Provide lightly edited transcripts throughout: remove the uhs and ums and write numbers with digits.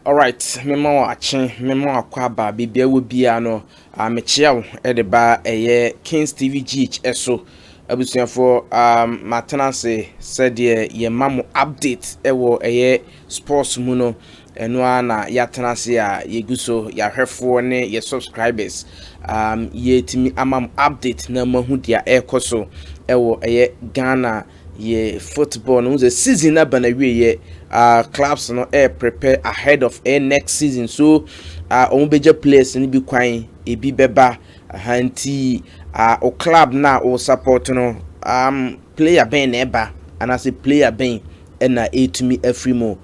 All right, memo ache memo akwaba bibia wo bia no mechia wo de ba Kings TV GH eso abusuafo matenase said ye mamu update ewo sports mu no eno na yatenase a yeguso ya hwefo ne ye subscribers ye timi amam update na mahu dia ekoso ewo Ghana ye football no the season na bana clubs no prepare ahead of next season so beja players ni bi kwan ebi beba hanti o club na o support no player ben eba and as a player ben na etumi afrimo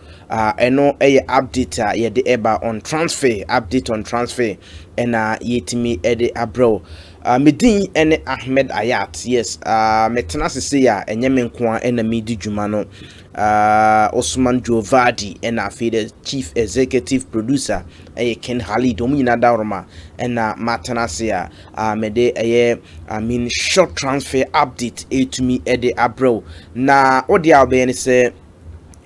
eno update ye de eba on transfer update on transfer na yetimi de abro medin ene Ahmed Ayat yes metena sese ya enye menkoa ena medi dwuma no Osman Jovadi ena afi the chief executive producer Ken Halid omina daroma ena matena se ya mede short transfer update etumi de abro na odi abene se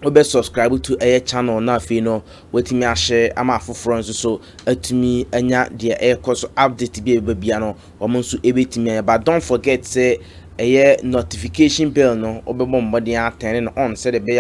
obe subscribe to channel na afi no wetimi ahye ama afoforo nso so atumi anya de course update bi bia no omo nso ebetimi but don't forget say notification bell no obebo mbodi turn on say the be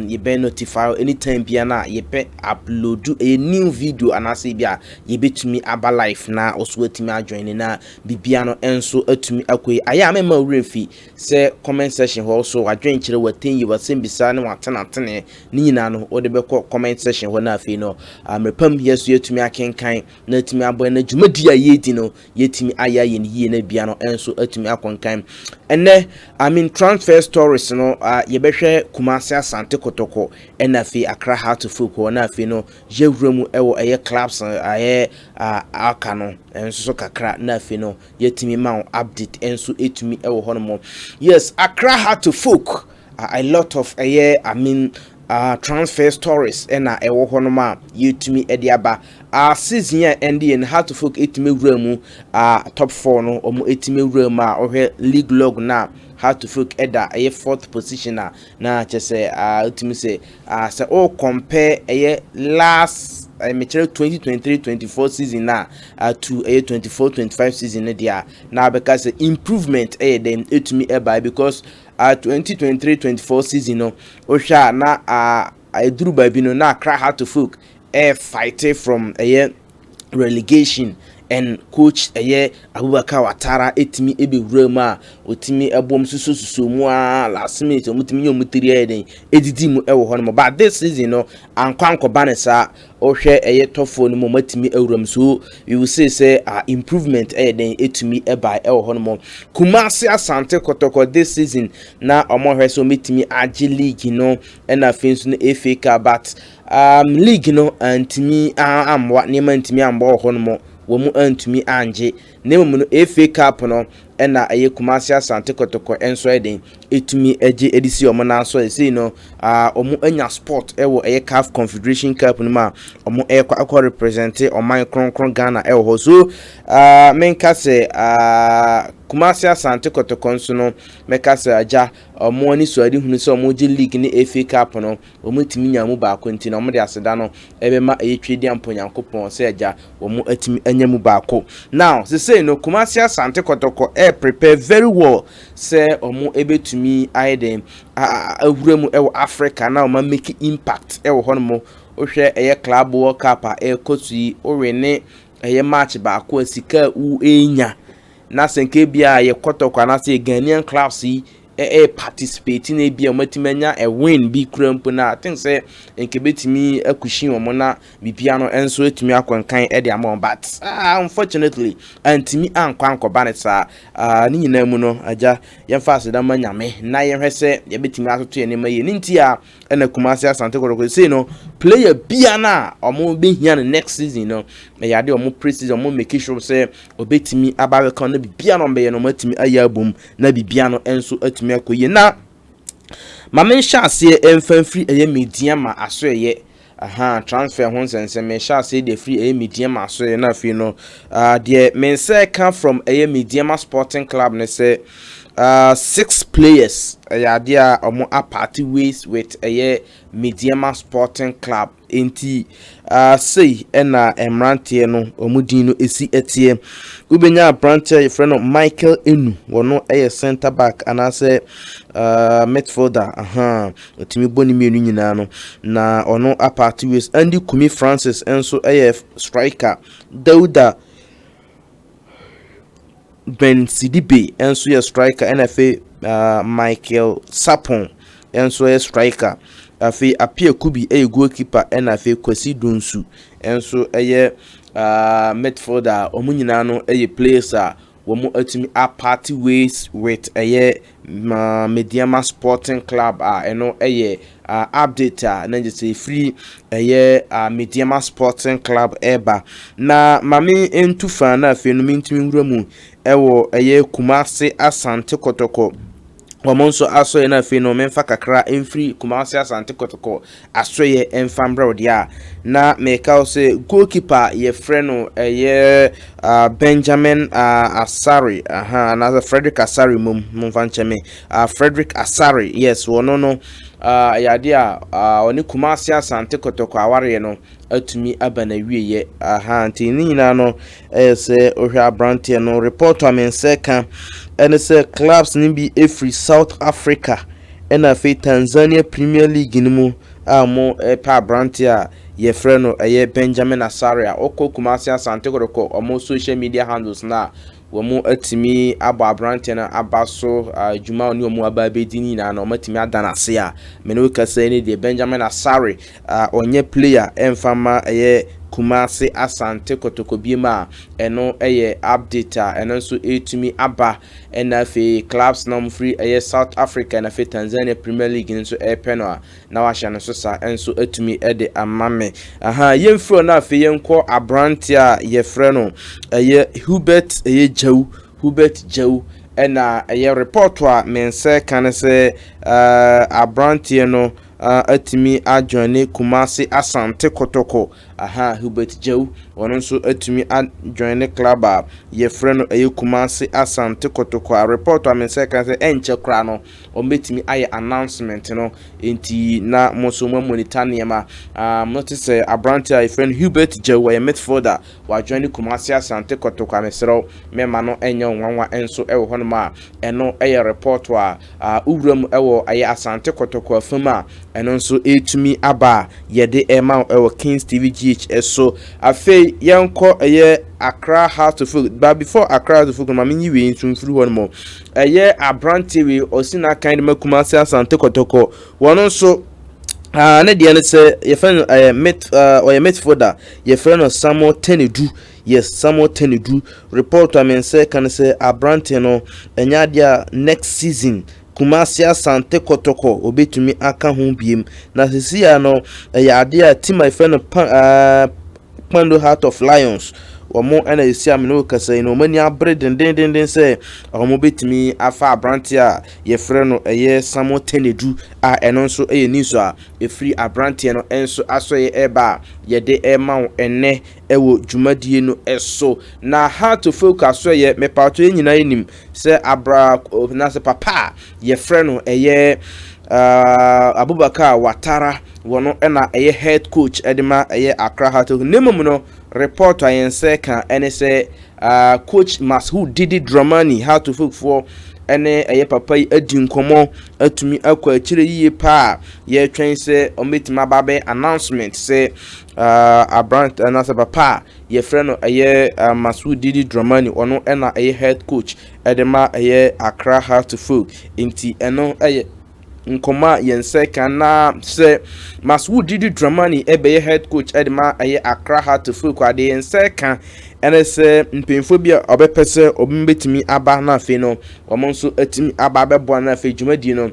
you be notify anytime bia na ye pe upload a new video and say bia ye betumi aba live na oso atumi ajoin na bibia no enso atumi akoi aya mema refi say comment section ho so adwen kire waten yi wasem bisa ne watenatene ni nyina no ode be comment section ho na afi no mepam yeso atumi akenkan na atumi abo na dwumadi ayedi no yetimi aya ye ne yie na bia no enso atumi akonkan and transfer stories no yebehwe Kumasi Asante Kotoko na fi Accra Heart of Folk na fi no jewremu ewo clubs aka no enso so kakra na fi no yetimi ma update enso etumi ewo hono yes Accra Heart of Folk a lot of transfer stories ena ewo hono ma yetumi ediaba season ya ending and Heart of Folk etimi wremu top 4 no omo etimi wremu ohwe league log na Heart of Folk eda fourth position na chese etimi say all compare last mechere 2023-24 season na to 24-25 season dia na because improvement dem etumi eba because 2023-24 season no ohwa na eduru baby no na Accra Heart of Folk fighting from relegation and coach Abubakar Watara etimi ebe wurema otimi ebom susu mu last minute omutimi nyomutiri eden edidi mu ewo hono but this season no ankwanko banesa ohwe tofo no matimi ewuram so we will say improvement den etimi eba ewo hono Kumasi Asante Kotoko this season na omohwe so metimi agi league no na fensu no FA Cup but league no antimi amwa nema antimi ambo hono womu antumi anje nemu no FA Cup no na Kumasi Asante Kotoko enso eden etumi age edisi omo na so ese no omu anya sport ewo CAF Confederation Cup no ma omu akwa represent oman kronkron Ghana ewo so menka se Kumasi Asante Kotoko nso no meka se aja omu ani so adi hunu se omu je league ni FA Cup no omu timi nya mu ba kwenti na omu de aseda no ebema twedi amponyankopon se aja omu atimi anya mu ba ko now say no Kumasi Asante Kotoko prepare very well say omu ebetumi aiden awuremu ewo Africa na omu make impact ewo hono ohwe club World Cup kosi owene match ba ko sika u enya na senke bia Kotoko na say Ghanaian clubs participate in bia matimanya win bi krampo na I think say enke betimi akushi omo na bibia no enso etumi akwankan de amon but unfortunately antimi ankwanko baneta ni nyina mu no aja yemfa aseda manyame na yehwese ye betimi atoto ye ne maye nti na Kumasi Asante Kotoko say no player bia na omo be hia no next season no ya de omo pre-season omo make sure say obetimi abawe kan na bibia no be no matimi ayabum na bibia no enso atumi akoye na mamen shase emfanfri medium ma aso transfer ho sense me shase de free medium aso na fi no de men say come from medium sporting club ne say 6 players ya omo a party ways with Mediama Sporting Club enti say na emrante no omo din no esi etie ubenya branche ye friend Michael Enu wono center back anase midfielder otimi boni mienu nyina no na ono a party ways Andy Kumi Francis enso striker Dauda Ben Sidibe enso ye striker NFA Michael Sapon enso ye striker afi Apia Kubi goalkeeper NFA Kwesi Donsu enso midfielder omunyina no players womo atimi a party ways with Mediama Sporting Club eno update na just free Mediama Sporting Club eba na mami entu fan na fe no mintimi nwuramu ewo Kumasi Asante Kotoko wamonso asoye na fe no memfa kakra emfri Kumasi Asante Kotoko asoye emfambra odia na meka se goalkeeper ye freno Benjamin Asari na Frederick Asari mumfancheme Frederick Asari yes wono no yadia oni Kumasi Asante Kotoko aware no atumi abana wieye nti nyina no se ohwa brantie no report amense kan ene se clubs ni bi every South Africa ena fe Tanzania Premier League ni mu mo pa brantie ye freno Benjamin Asari okko Kumasi Asante Kotoko omo social media handles na womu atimi aba brantie na abaso juma oni omu aba bedini na no matimi adanase a meno kase ni de Benjamin Asari onye player emfama Kumasi Asante Kotoko biema eno update eno so etumi aba NFA clubs na free South Africa na fe Tanzania Premier League nso peno na wahya no so sa enso etumi de amame yemfro na fe yenko abrantia ye freno Hubert Hubert Jau ena report wa mense kan se abrantie no atimi ajoine Kumasi Asante Kotoko Hubert Jau wono nso atimi ajoine club ye freno Kumasi Asante Kotoko report amense kan se enche kra no ometimi aye announcement no enti na mosomwa monitania ma notice abranti a friend Hubert Jau ye midfielder wa joine Kumasi Asante Kotoko amesero mema no enye nwanwa enso ewo hono ma eno report wa uwram ewo Asante Kotoko afama eno nso etumi aba yede ema ewo Kings TV GH so afei yanko Accra Heart of Folk but before Accra Heart of Folk mama nyiwe nsumfuru ho no abranti we osina kind ma Kumasi Asante Kotoko wono nso na dia ne se ye friend midfielder ye friend Samuel Tenedu yes Samuel Tenedu report amense kan se abranti no enya dia next season Kumasi Asante Kotoko obetumi aka ho biem na sisi ya no ade a team my friend Pando Heart of Lions womo ena esi amino kasa no mani abre den se omo betimi afa abranti a ye frɛ no Samuel Tenedu eno nso niso a free abranti no enso aso eba ye de ema enne ewo dwumadie no eso na Heart of Folk aso mepato nyina enim se abra na se papa ye frɛ no Abubakar Watara wono ena head coach edema Accra Heart of Nemum no report ayense kan ene se coach Mashood Didi Dramani Heart of Folk for ene papa adi nkomo atumi akwa akire yiye pa ye twen se ometima babe announcement se abrant anasa papa ye freno Mashood Didi Dramani ono ena head coach edema Accra Heart of Folk inti eno nkoma yense kana se Mashood Didi Dramani ebe head coach edema Accra Heart of Folk ade yense kan ene se mpemfo bia obepese obimbetimi aba na afi no omonso atimi aba bebo na afi dwumadi no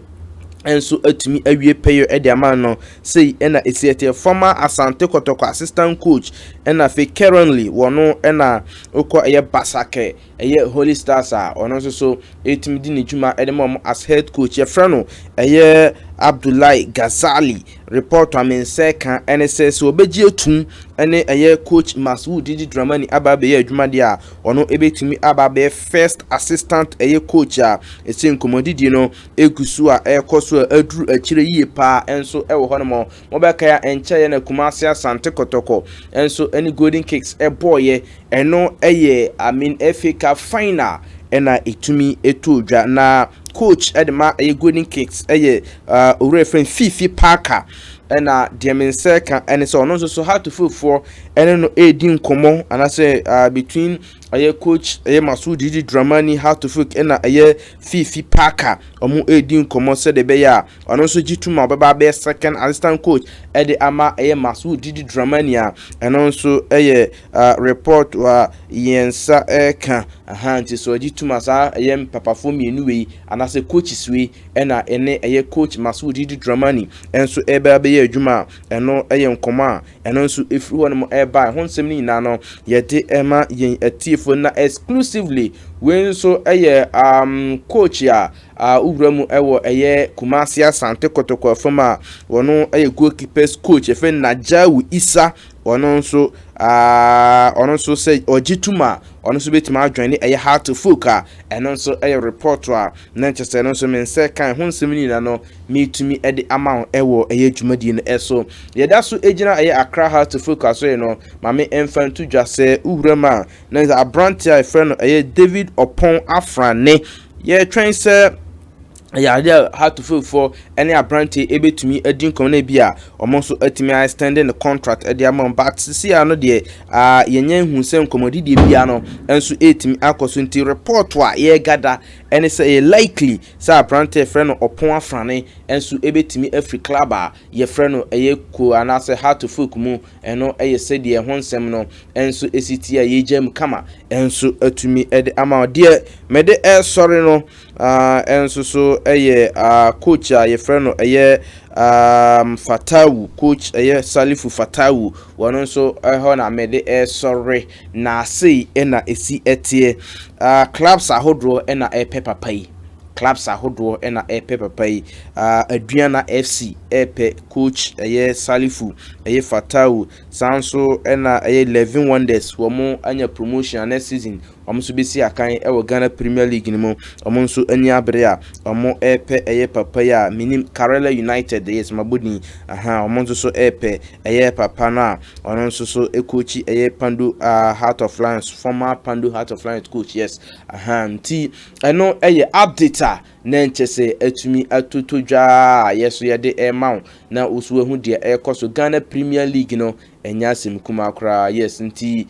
enso atumi awie payo ediama no sei ena esiete former Asante Kotoko assistant coach ena fe currently wono ena okọ Basake ɛyɛ Holy Stars a ɔno nso so etimi di ne dwuma ɛde ma as head coach yɛfrɛ no ɛyɛ Abdullahi Ghazali. Report amense kan ene sɛ so obegye etum ene ɛyɛ coach Masud Didi Dramani aba be yɛ adwuma de a ɔno ebetumi aba be first assistant ɛyɛ coach a ese nkomodidi no egusu a ɛkɔ so aduru akyire yie pa enso ɛwɔ hɔ no mo bɛka ya enkyɛ na Kumasi Asante Kotoko enso any Golden Kicks ɛbɔɔyɛ ɛno ɛyɛ FA Cup final ɛna etumi etodwa na coach edema Golden Kicks owura friend Fifi Parker na Diamense kan ene so no so how to feel for ene no edi nkomo anase between coach Masud Didi Dramani how to feel na Fifi Parker omo edi nkomo se de be ya ono so gituma baba be second assistant coach ede ama Masud Didi Dramani a eno so report wa yensa kan nti so gituma sa papa fo mienu we anase coaches we na ene coach Masud Didi Dramani enso ebe adwuma eno nkoma eno nso efiri ho no eba ho nsem ni na no yede ema yen atiefo na exclusively when so coach ya ubramu ewo Kumasi Asante Kotoko fama wono goalkeepers coach efe Najawu Isa ono nso say ogituma ono nso betima adwane how to foka eno nso report a Manchester eno nso mense kan ho nsem ni na no metumi ede ama ewo dwumadi no eso yeda so egina Accra how to foka so no mame emfantu dwase ubrama na abrante a friend no David Opon Afrane ye twen say there how to feel for any abranti ebetumi adin komna bia omonso atimi extending the contract e dia man but see ano de yenye hunsen komodi de bia no enso etimi akoso nti report wa ye gada ene say likely say abranti friend no Opon Afrane enso ebetimi afri club a ye friend no ko anase how to feel kumu eno say de honsem no enso esiti a ye jam kama enso atumi ede ama de mede sorry no enso so coach ye friend no Fatawu coach Salifu Fatawu wono so ho na mede sorry na sei na esi etie clubs ahodro na pepper pay clubs ahodro na pepper pay Aduana FC coach Salifu Fatawu sanso na 11 Wonders wo mo anya promotion next season omo so besi akan Ghana Premier League ni mo omo so ani abre a omo papa ya minim Kerala United yes mabudi omo so papa na ono so coach Pandu Heart of Lions former Pandu Heart of Lions coach yes nti eno update na nchese atumi atotodwa yeso yede maw na osu ehu de ekoso Ghana Premier League no enya sem kuma akra yes nti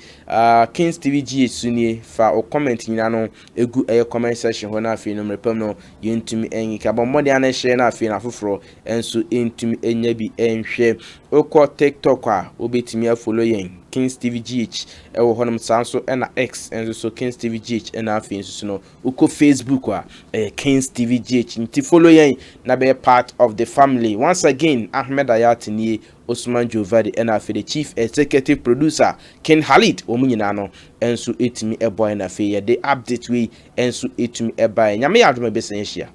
Kings TV GH sunie fa o comment nyina no egu comment section ho na afi no mrepam no yentumi enyika bomode ana share na afi na foforo enso entumi enya bi enhwe okọ TikTok a obetimi afollow yen Kings TV GH ewo honum sanso na X enso so Kings TV GH na afi enso no okọ Facebook a Kings TV GH nti follow yen na be part of the family. Once again Ahmed Ayatini Osman Jovadi na afi the chief executive producer Ken Khalid omunyina no enso etimi eboy na afi ye the update we enso etimi eba nyame yadoma besan hia.